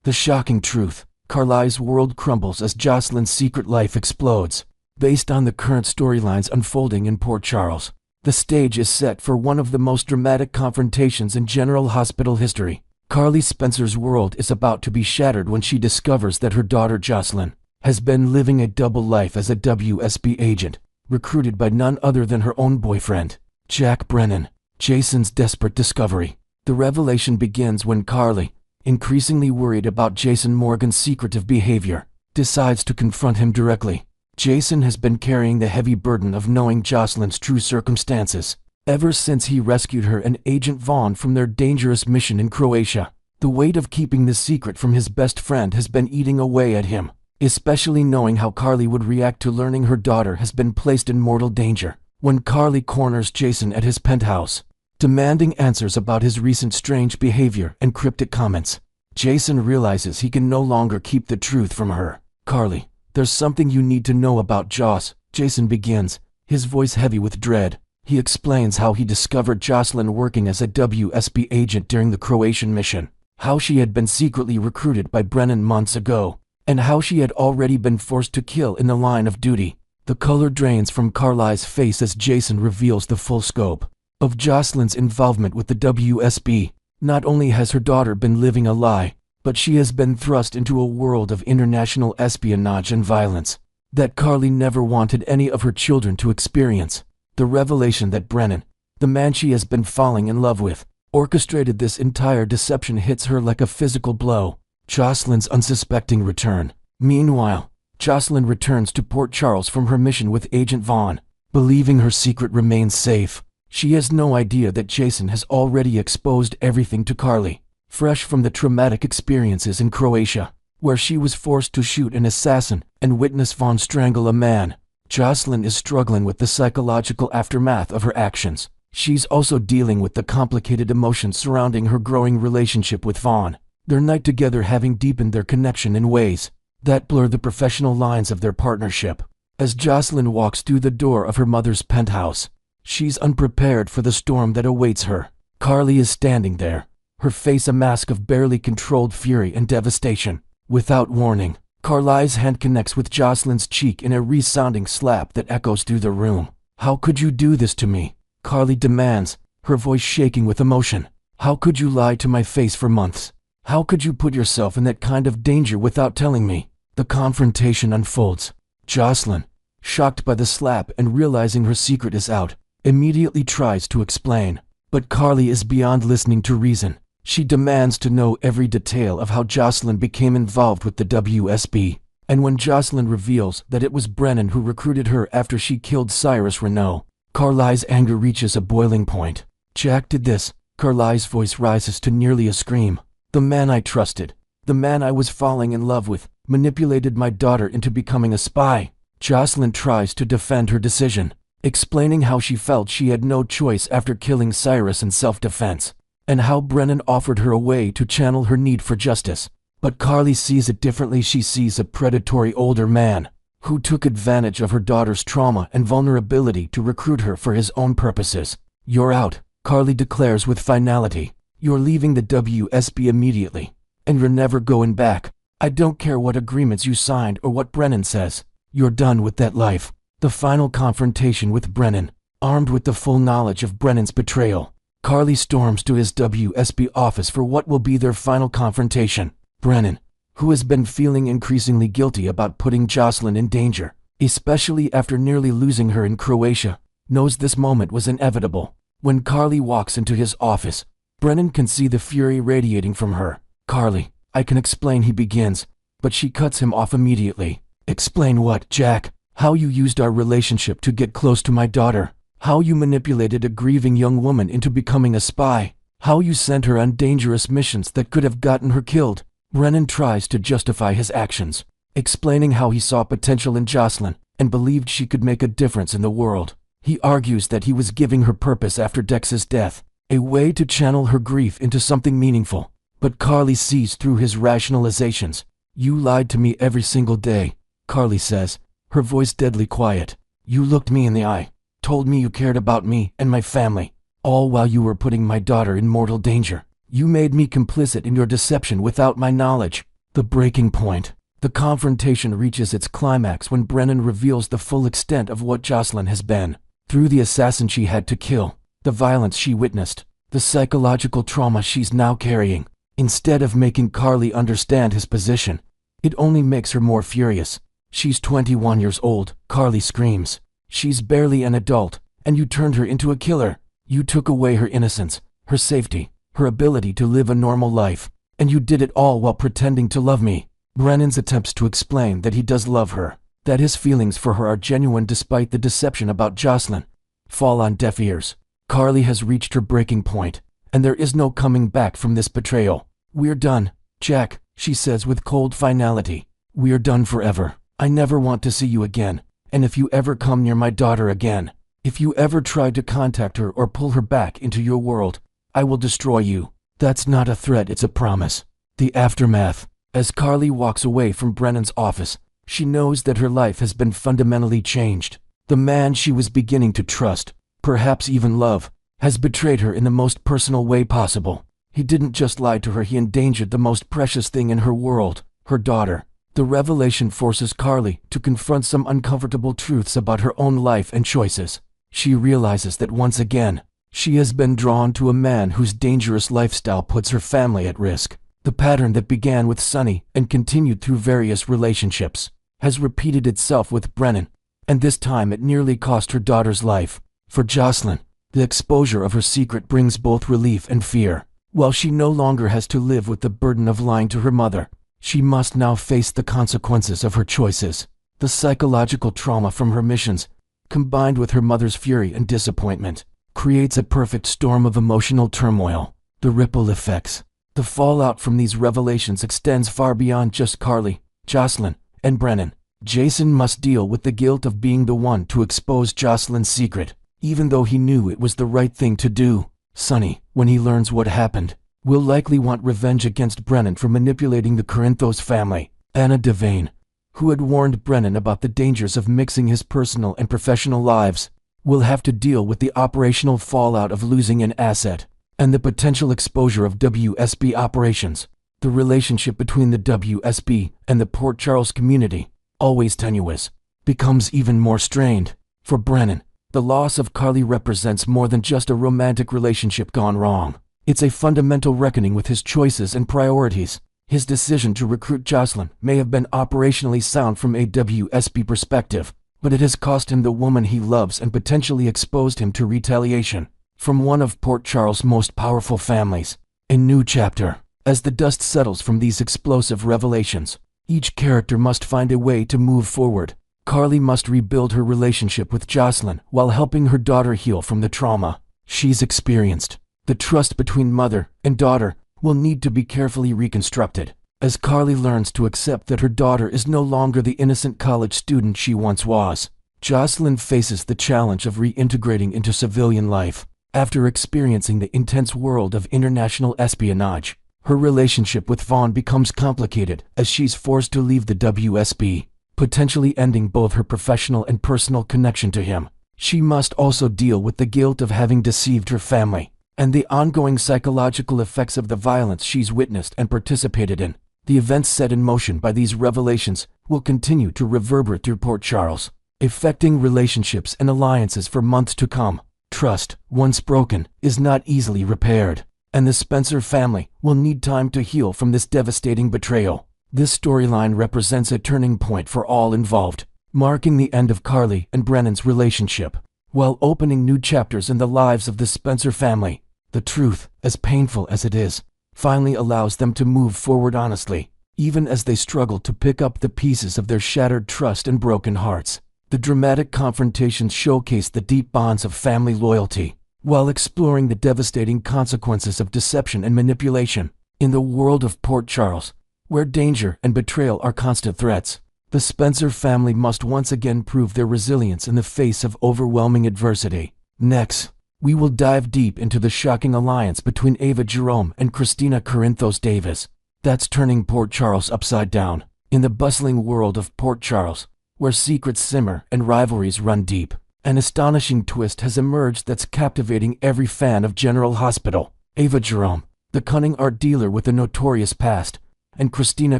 The shocking truth: Carly's world crumbles as Jocelyn's secret life explodes. Based on the current storylines unfolding in Port Charles, the stage is set for one of the most dramatic confrontations in General Hospital history. Carly Spencer's world is about to be shattered when she discovers that her daughter Jocelyn has been living a double life as a WSB agent, recruited by none other than her own boyfriend, Jack Brennan. Jason's desperate discovery. The revelation begins when Carly, increasingly worried about Jason Morgan's secretive behavior, decides to confront him directly. Jason has been carrying the heavy burden of knowing Jocelyn's true circumstances ever since he rescued her and Agent Vaughn from their dangerous mission in Croatia. The weight of keeping this secret from his best friend has been eating away at him, especially knowing how Carly would react to learning her daughter has been placed in mortal danger. When Carly corners Jason at his penthouse, demanding answers about his recent strange behavior and cryptic comments, Jason realizes he can no longer keep the truth from her. "Carly, there's something you need to know about Joss," Jason begins, his voice heavy with dread. He explains how he discovered Jocelyn working as a WSB agent during the Croatian mission, how she had been secretly recruited by Brennan months ago, and how she had already been forced to kill in the line of duty. The color drains from Carly's face as Jason reveals the full scope of Jocelyn's involvement with the WSB. Not only has her daughter been living a lie, but she has been thrust into a world of international espionage and violence that Carly never wanted any of her children to experience. The revelation that Brennan, the man she has been falling in love with, orchestrated this entire deception hits her like a physical blow. Jocelyn's unsuspecting return. Meanwhile, Jocelyn returns to Port Charles from her mission with Agent Vaughn, believing her secret remains safe. She has no idea that Jason has already exposed everything to Carly. Fresh from the traumatic experiences in Croatia, where she was forced to shoot an assassin and witness Vaughn strangle a man, Jocelyn is struggling with the psychological aftermath of her actions. She's also dealing with the complicated emotions surrounding her growing relationship with Vaughn, their night together having deepened their connection in ways that blur the professional lines of their partnership. As Jocelyn walks through the door of her mother's penthouse, she's unprepared for the storm that awaits her. Carly is standing there, her face a mask of barely controlled fury and devastation. Without warning, Carly's hand connects with Jocelyn's cheek in a resounding slap that echoes through the room. "How could you do this to me?" Carly demands, her voice shaking with emotion. "How could you lie to my face for months? How could you put yourself in that kind of danger without telling me?" The confrontation unfolds. Jocelyn, shocked by the slap and realizing her secret is out, immediately tries to explain. But Carly is beyond listening to reason. She demands to know every detail of how Jocelyn became involved with the WSB. And when Jocelyn reveals that it was Brennan who recruited her after she killed Cyrus Renault, Carly's anger reaches a boiling point. "Jack did this." Carly's voice rises to nearly a scream. "The man I trusted, the man I was falling in love with, manipulated my daughter into becoming a spy." Jocelyn tries to defend her decision, explaining how she felt she had no choice after killing Cyrus in self-defense, and how Brennan offered her a way to channel her need for justice. But Carly sees it differently. She sees a predatory older man who took advantage of her daughter's trauma and vulnerability to recruit her for his own purposes. "You're out," Carly declares with finality. "You're leaving the WSB immediately, and you're never going back. I don't care what agreements you signed or what Brennan says. You're done with that life." The final confrontation with Brennan. Armed with the full knowledge of Brennan's betrayal, Carly storms to his WSB office for what will be their final confrontation. Brennan, who has been feeling increasingly guilty about putting Jocelyn in danger, especially after nearly losing her in Croatia, knows this moment was inevitable. When Carly walks into his office, Brennan can see the fury radiating from her. "Carly, I can explain," he begins, but she cuts him off immediately. "Explain what, Jack?" "How you used our relationship to get close to my daughter. How you manipulated a grieving young woman into becoming a spy. How you sent her on dangerous missions that could have gotten her killed." Brennan tries to justify his actions, explaining how he saw potential in Jocelyn and believed she could make a difference in the world. He argues that he was giving her purpose after Dex's death, a way to channel her grief into something meaningful. But Carly sees through his rationalizations. "You lied to me every single day," Carly says, her voice deadly quiet. "You looked me in the eye, told me you cared about me and my family, all while you were putting my daughter in mortal danger. You made me complicit in your deception without my knowledge." The breaking point. The confrontation reaches its climax when Brennan reveals the full extent of what Jocelyn has been. Through the assassin she had to kill, the violence she witnessed, the psychological trauma she's now carrying. Instead of making Carly understand his position, it only makes her more furious. She's 21 years old, Carly screams. She's barely an adult, and you turned her into a killer. You took away her innocence, her safety, her ability to live a normal life, and you did it all while pretending to love me. Brennan's attempts to explain that he does love her, that his feelings for her are genuine despite the deception about Jocelyn, fall on deaf ears. Carly has reached her breaking point, and there is no coming back from this betrayal. "We're done, Jack," she says with cold finality. "We're done forever. I never want to see you again, and if you ever come near my daughter again, if you ever try to contact her or pull her back into your world, I will destroy you." That's not a threat, it's a promise. The aftermath. As Carly walks away from Brennan's office, she knows that her life has been fundamentally changed. The man she was beginning to trust, perhaps even love, has betrayed her in the most personal way possible. He didn't just lie to her, he endangered the most precious thing in her world, her daughter. The revelation forces Carly to confront some uncomfortable truths about her own life and choices. She realizes that once again, she has been drawn to a man whose dangerous lifestyle puts her family at risk. The pattern that began with Sunny and continued through various relationships has repeated itself with Brennan, and this time it nearly cost her daughter's life. For Jocelyn, the exposure of her secret brings both relief and fear. While she no longer has to live with the burden of lying to her mother, she must now face the consequences of her choices. The psychological trauma from her missions, combined with her mother's fury and disappointment, creates a perfect storm of emotional turmoil. The ripple effects. The fallout from these revelations extends far beyond just Carly, Jocelyn, and Brennan. Jason must deal with the guilt of being the one to expose Jocelyn's secret, even though he knew it was the right thing to do. Sunny, when he learns what happened, will likely want revenge against Brennan for manipulating the Corinthos family. Anna Devane, who had warned Brennan about the dangers of mixing his personal and professional lives, will have to deal with the operational fallout of losing an asset and the potential exposure of WSB operations. The relationship between the WSB and the Port Charles community, always tenuous, becomes even more strained. For Brennan, the loss of Carly represents more than just a romantic relationship gone wrong. It's a fundamental reckoning with his choices and priorities. His decision to recruit Jocelyn may have been operationally sound from a WSB perspective, but it has cost him the woman he loves and potentially exposed him to retaliation from one of Port Charles' most powerful families. A new chapter. As the dust settles from these explosive revelations, each character must find a way to move forward. Carly must rebuild her relationship with Jocelyn while helping her daughter heal from the trauma she's experienced. The trust between mother and daughter will need to be carefully reconstructed, as Carly learns to accept that her daughter is no longer the innocent college student she once was. Jocelyn faces the challenge of reintegrating into civilian life after experiencing the intense world of international espionage. Her relationship with Vaughn becomes complicated as she's forced to leave the WSB, potentially ending both her professional and personal connection to him. She must also deal with the guilt of having deceived her family and the ongoing psychological effects of the violence she's witnessed and participated in. The events set in motion by these revelations will continue to reverberate through Port Charles, affecting relationships and alliances for months to come. Trust, once broken, is not easily repaired, and the Spencer family will need time to heal from this devastating betrayal. This storyline represents a turning point for all involved, marking the end of Carly and Brennan's relationship, while opening new chapters in the lives of the Spencer family. The truth, as painful as it is, finally allows them to move forward honestly, even as they struggle to pick up the pieces of their shattered trust and broken hearts. The dramatic confrontations showcase the deep bonds of family loyalty, while exploring the devastating consequences of deception and manipulation. In the world of Port Charles, where danger and betrayal are constant threats, the Spencer family must once again prove their resilience in the face of overwhelming adversity. Next, we will dive deep into the shocking alliance between Ava Jerome and Kristina Corinthos Davis that's turning Port Charles upside down. In the bustling world of Port Charles, where secrets simmer and rivalries run deep, an astonishing twist has emerged that's captivating every fan of General Hospital. Ava Jerome, the cunning art dealer with a notorious past, and Kristina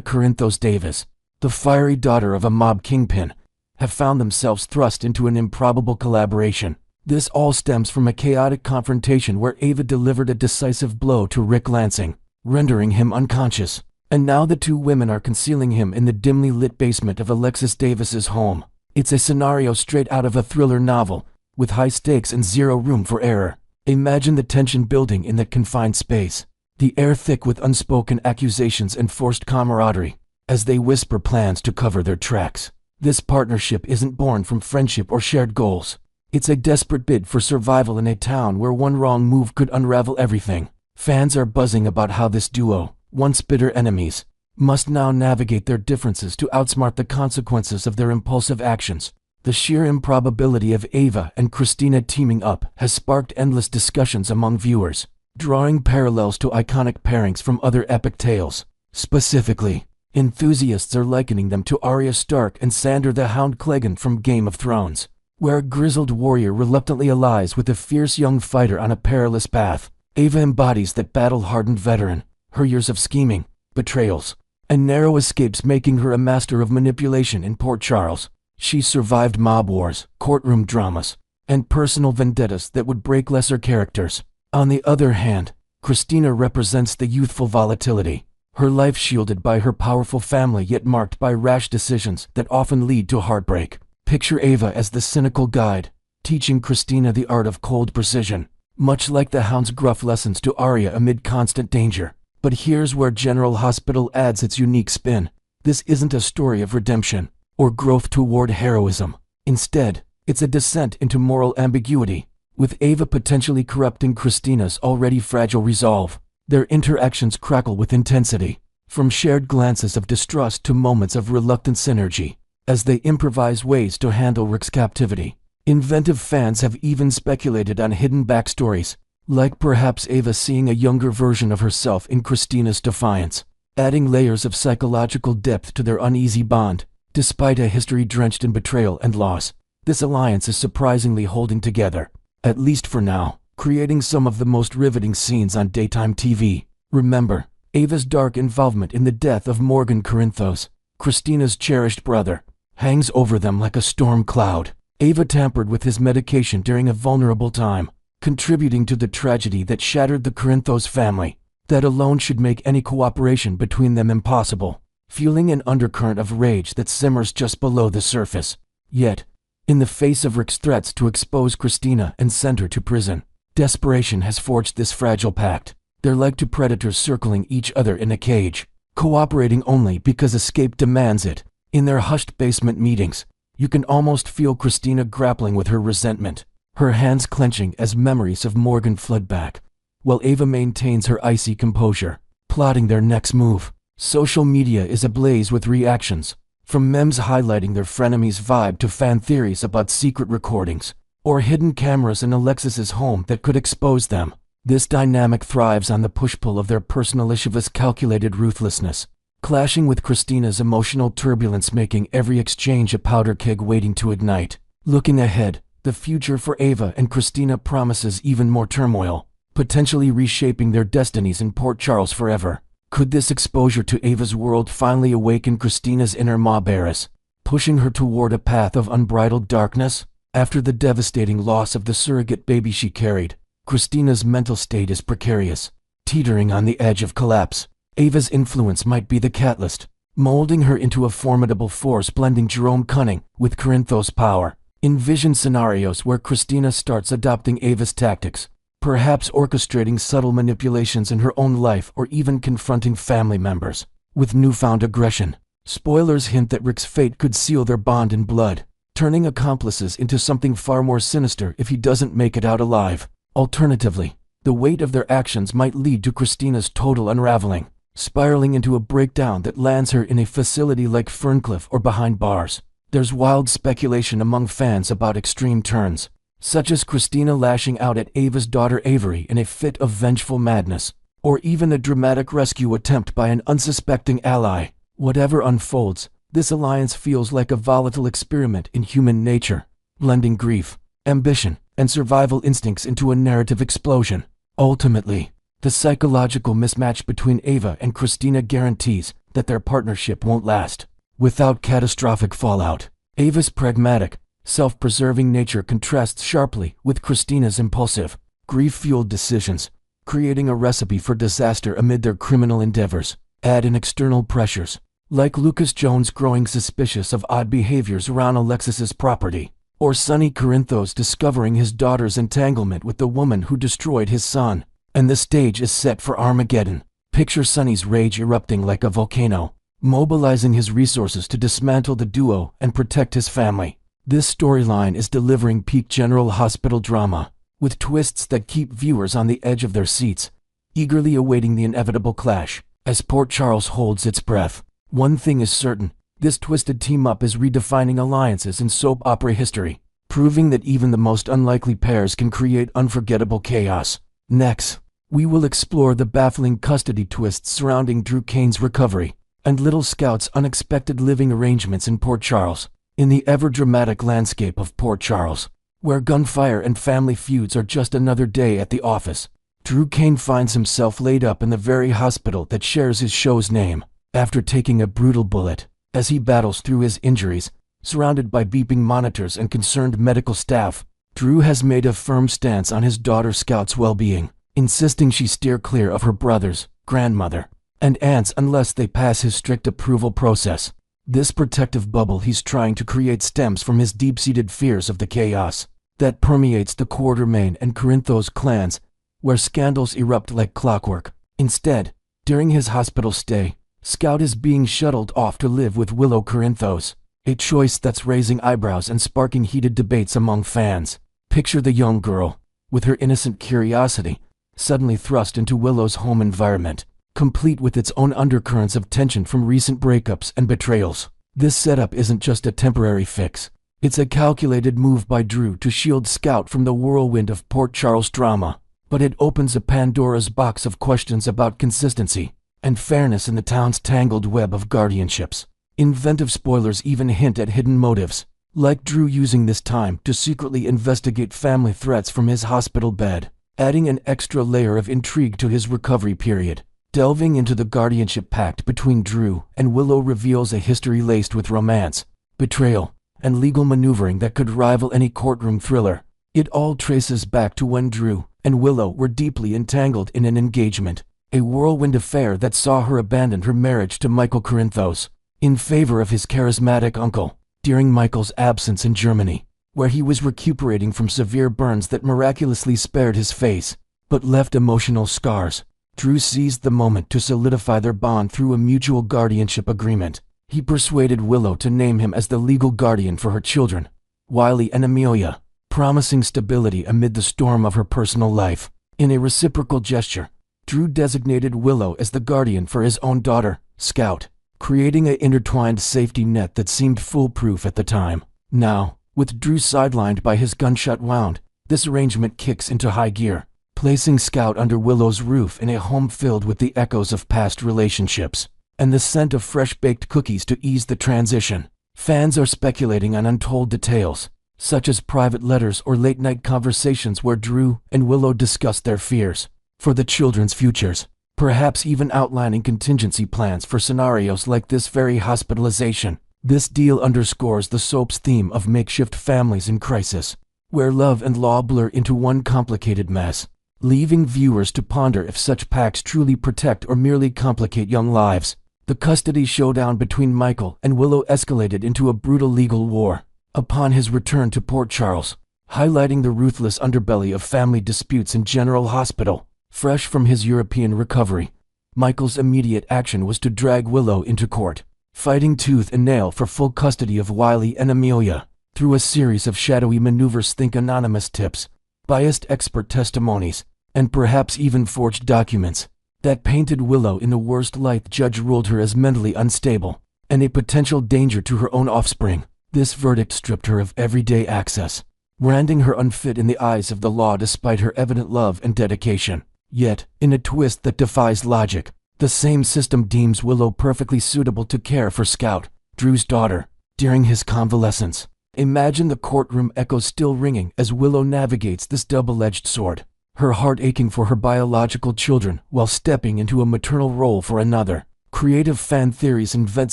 Corinthos Davis, the fiery daughter of a mob kingpin, have found themselves thrust into an improbable collaboration. This all stems from a chaotic confrontation where Ava delivered a decisive blow to Rick Lansing, rendering him unconscious. And now the two women are concealing him in the dimly lit basement of Alexis Davis's home. It's a scenario straight out of a thriller novel, with high stakes and zero room for error. Imagine the tension building in that confined space, the air thick with unspoken accusations and forced camaraderie, as they whisper plans to cover their tracks. This partnership isn't born from friendship or shared goals. It's a desperate bid for survival in a town where one wrong move could unravel everything. Fans are buzzing about how this duo, once bitter enemies, must now navigate their differences to outsmart the consequences of their impulsive actions. The sheer improbability of Ava and Kristina teaming up has sparked endless discussions among viewers, drawing parallels to iconic pairings from other epic tales. Specifically, enthusiasts are likening them to Arya Stark and Sandor the Hound Clegane from Game of Thrones, where a grizzled warrior reluctantly allies with a fierce young fighter on a perilous path. Ava embodies that battle-hardened veteran, her years of scheming, betrayals, and narrow escapes making her a master of manipulation in Port Charles. She survived mob wars, courtroom dramas, and personal vendettas that would break lesser characters. On the other hand, Kristina represents the youthful volatility, her life shielded by her powerful family yet marked by rash decisions that often lead to heartbreak. Picture Ava as the cynical guide, teaching Kristina the art of cold precision, much like the Hound's gruff lessons to Arya amid constant danger. But here's where General Hospital adds its unique spin. This isn't a story of redemption or growth toward heroism. Instead, it's a descent into moral ambiguity, with Ava potentially corrupting Kristina's already fragile resolve. Their interactions crackle with intensity, from shared glances of distrust to moments of reluctant synergy, as they improvise ways to handle Rick's captivity. Inventive fans have even speculated on hidden backstories, like perhaps Ava seeing a younger version of herself in Kristina's defiance, adding layers of psychological depth to their uneasy bond. Despite a history drenched in betrayal and loss, this alliance is surprisingly holding together, at least for now, creating some of the most riveting scenes on daytime TV. Remember, Ava's dark involvement in the death of Morgan Corinthos, Kristina's cherished brother, hangs over them like a storm cloud. Ava tampered with his medication during a vulnerable time, contributing to the tragedy that shattered the Corinthos family. That alone should make any cooperation between them impossible, fueling an undercurrent of rage that simmers just below the surface. Yet, in the face of Rick's threats to expose Kristina and send her to prison, desperation has forged this fragile pact. They're like two predators circling each other in a cage, cooperating only because escape demands it. In their hushed basement meetings, you can almost feel Kristina grappling with her resentment, her hands clenching as memories of Morgan flood back, while Ava maintains her icy composure, plotting their next move. Social media is ablaze with reactions, from memes highlighting their frenemies' vibe to fan theories about secret recordings, or hidden cameras in Alexis's home that could expose them. This dynamic thrives on the push-pull of their personal Ishiva's calculated ruthlessness, clashing with Kristina's emotional turbulence, making every exchange a powder keg waiting to ignite. Looking ahead, the future for Ava and Kristina promises even more turmoil, potentially reshaping their destinies in Port Charles forever. Could this exposure to Ava's world finally awaken Kristina's inner mob heiress, pushing her toward a path of unbridled darkness? After the devastating loss of the surrogate baby she carried, Kristina's mental state is precarious, teetering on the edge of collapse. Ava's influence might be the catalyst, molding her into a formidable force, blending Jerome cunning with Corinthos' power. Envision scenarios where Kristina starts adopting Ava's tactics, perhaps orchestrating subtle manipulations in her own life or even confronting family members with newfound aggression. Spoilers hint that Rick's fate could seal their bond in blood, turning accomplices into something far more sinister if he doesn't make it out alive. Alternatively, the weight of their actions might lead to Kristina's total unraveling, spiraling into a breakdown that lands her in a facility like Ferncliff or behind bars. There's wild speculation among fans about extreme turns, such as Kristina lashing out at Ava's daughter Avery in a fit of vengeful madness, or even a dramatic rescue attempt by an unsuspecting ally. Whatever unfolds, this alliance feels like a volatile experiment in human nature, blending grief, ambition, and survival instincts into a narrative explosion. Ultimately, The psychological mismatch between Ava and Kristina guarantees that their partnership won't last without catastrophic fallout. Ava's pragmatic, self-preserving nature contrasts sharply with Kristina's impulsive, grief-fueled decisions, creating a recipe for disaster amid their criminal endeavors. Add in external pressures, like Lucas Jones growing suspicious of odd behaviors around Alexis's property, or Sonny Corinthos discovering his daughter's entanglement with the woman who destroyed his son, and the stage is set for Armageddon. Picture Sonny's rage erupting like a volcano, mobilizing his resources to dismantle the duo and protect his family. This storyline is delivering peak General Hospital drama, with twists that keep viewers on the edge of their seats, eagerly awaiting the inevitable clash. As Port Charles holds its breath, one thing is certain: this twisted team-up is redefining alliances in soap opera history, proving that even the most unlikely pairs can create unforgettable chaos. Next, we will explore the baffling custody twists surrounding Drew Kane's recovery, and Little Scout's unexpected living arrangements in Port Charles. In the ever-dramatic landscape of Port Charles, where gunfire and family feuds are just another day at the office, Drew Kane finds himself laid up in the very hospital that shares his show's name. After taking a brutal bullet, as he battles through his injuries, surrounded by beeping monitors and concerned medical staff, Drew has made a firm stance on his daughter Scout's well-being, insisting she steer clear of her brothers, grandmother, and aunts unless they pass his strict approval process. This protective bubble he's trying to create stems from his deep-seated fears of the chaos that permeates the Quartermain and Corinthos clans, where scandals erupt like clockwork. Instead, during his hospital stay, Scout is being shuttled off to live with Willow Corinthos, a choice that's raising eyebrows and sparking heated debates among fans. Picture the young girl, with her innocent curiosity, suddenly thrust into Willow's home environment, complete with its own undercurrents of tension from recent breakups and betrayals. This setup isn't just a temporary fix. It's a calculated move by Drew to shield Scout from the whirlwind of Port Charles drama, but it opens a Pandora's box of questions about consistency and fairness in the town's tangled web of guardianships. Inventive spoilers even hint at hidden motives, like Drew using this time to secretly investigate family threats from his hospital bed, adding an extra layer of intrigue to his recovery period. Delving into the guardianship pact between Drew and Willow reveals a history laced with romance, betrayal, and legal maneuvering that could rival any courtroom thriller. It all traces back to when Drew and Willow were deeply entangled in an engagement, a whirlwind affair that saw her abandon her marriage to Michael Corinthos in favor of his charismatic uncle. During Michael's absence in Germany, where he was recuperating from severe burns that miraculously spared his face, but left emotional scars, Drew seized the moment to solidify their bond through a mutual guardianship agreement. He persuaded Willow to name him as the legal guardian for her children, Wiley and Amelia, promising stability amid the storm of her personal life. In a reciprocal gesture, Drew designated Willow as the guardian for his own daughter, Scout, creating an intertwined safety net that seemed foolproof at the time. Now, with Drew sidelined by his gunshot wound, this arrangement kicks into high gear, placing Scout under Willow's roof in a home filled with the echoes of past relationships and the scent of fresh-baked cookies to ease the transition. Fans are speculating on untold details, such as private letters or late-night conversations where Drew and Willow discuss their fears for the children's futures, perhaps even outlining contingency plans for scenarios like this very hospitalization. This deal underscores the soap's theme of makeshift families in crisis, where love and law blur into one complicated mess, leaving viewers to ponder if such pacts truly protect or merely complicate young lives. The custody showdown between Michael and Willow escalated into a brutal legal war upon his return to Port Charles, highlighting the ruthless underbelly of family disputes in General Hospital. Fresh from his European recovery, Michael's immediate action was to drag Willow into court, fighting tooth and nail for full custody of Wiley and Amelia. Through a series of shadowy maneuvers, think anonymous tips, biased expert testimonies, and perhaps even forged documents that painted Willow in the worst light. Judge ruled her as mentally unstable and a potential danger to her own offspring. This verdict stripped her of everyday access, branding her unfit in the eyes of the law despite her evident love and dedication. Yet, in a twist that defies logic, the same system deems Willow perfectly suitable to care for Scout, Drew's daughter, during his convalescence. Imagine the courtroom echoes still ringing as Willow navigates this double-edged sword, her heart aching for her biological children while stepping into a maternal role for another. Creative fan theories invent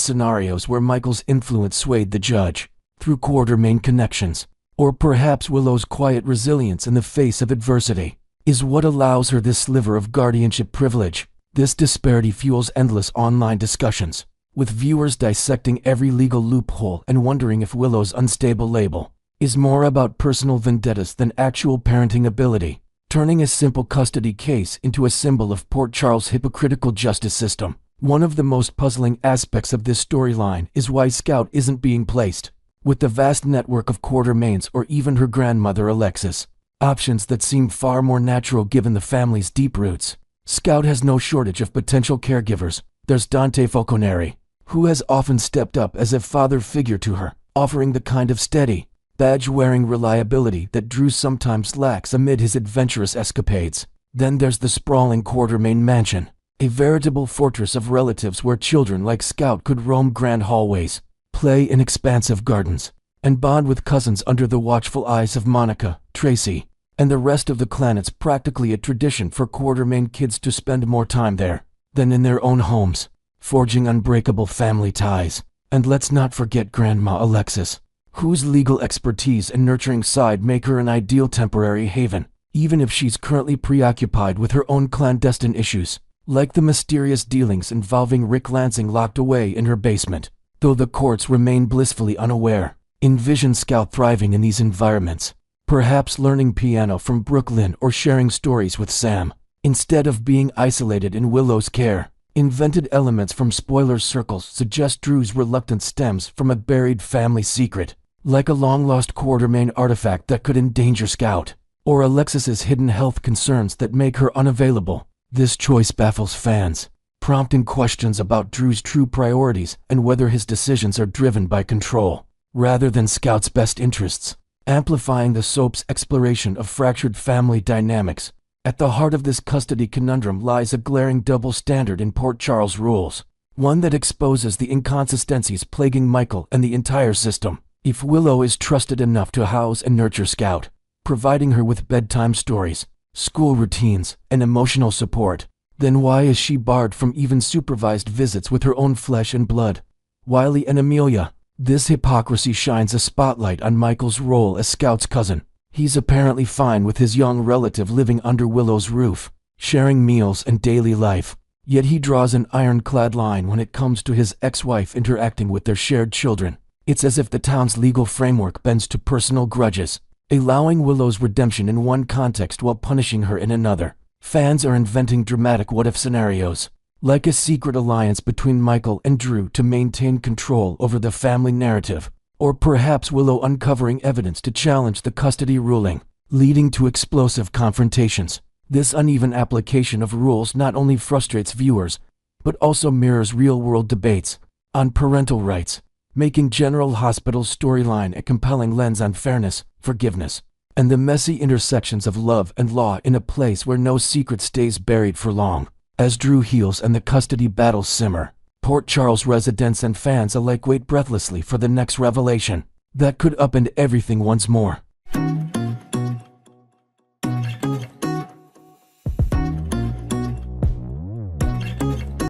scenarios where Michael's influence swayed the judge through Quartermaine connections, or perhaps Willow's quiet resilience in the face of adversity is what allows her this sliver of guardianship privilege. This disparity fuels endless online discussions, with viewers dissecting every legal loophole and wondering if Willow's unstable label is more about personal vendettas than actual parenting ability, turning a simple custody case into a symbol of Port Charles' hypocritical justice system. One of the most puzzling aspects of this storyline is why Scout isn't being placed with the vast network of Quartermaines or even her grandmother Alexis, options that seem far more natural given the family's deep roots. Scout has no shortage of potential caregivers. There's Dante Falconeri, who has often stepped up as a father figure to her, offering the kind of steady, badge-wearing reliability that Drew sometimes lacks amid his adventurous escapades. Then there's the sprawling Quartermaine mansion, a veritable fortress of relatives where children like Scout could roam grand hallways, play in expansive gardens, and bond with cousins under the watchful eyes of Monica, Tracy, and the rest of the clan. It's practically a tradition for Quartermaine kids to spend more time there than in their own homes, forging unbreakable family ties. And let's not forget Grandma Alexis, whose legal expertise and nurturing side make her an ideal temporary haven, even if she's currently preoccupied with her own clandestine issues, like the mysterious dealings involving Rick Lansing locked away in her basement. Though the courts remain blissfully unaware, envision Scout thriving in these environments, perhaps learning piano from Brooklyn or sharing stories with Sam, instead of being isolated in Willow's care. Invented elements from spoilers circles suggest Drew's reluctance stems from a buried family secret, like a long-lost Quartermaine artifact that could endanger Scout, or Alexis's hidden health concerns that make her unavailable. This choice baffles fans, prompting questions about Drew's true priorities and whether his decisions are driven by control rather than Scout's best interests, amplifying the soap's exploration of fractured family dynamics. At the heart of this custody conundrum lies a glaring double standard in Port Charles rules, one that exposes the inconsistencies plaguing Michael and the entire system. If Willow is trusted enough to house and nurture Scout, providing her with bedtime stories, school routines, and emotional support, then why is she barred from even supervised visits with her own flesh and blood? Wiley and Amelia. This hypocrisy shines a spotlight on Michael's role as Scout's cousin. He's apparently fine with his young relative living under Willow's roof, sharing meals and daily life, yet he draws an ironclad line when it comes to his ex-wife interacting with their shared children. It's as if the town's legal framework bends to personal grudges, allowing Willow's redemption in one context while punishing her in another. Fans are inventing dramatic what-if scenarios, like a secret alliance between Michael and Drew to maintain control over the family narrative, or perhaps Willow uncovering evidence to challenge the custody ruling, leading to explosive confrontations. This uneven application of rules not only frustrates viewers, but also mirrors real-world debates on parental rights, making General Hospital's storyline a compelling lens on fairness, forgiveness, and the messy intersections of love and law in a place where no secret stays buried for long. As Drew heals and the custody battles simmer, Port Charles residents and fans alike wait breathlessly for the next revelation that could upend everything once more.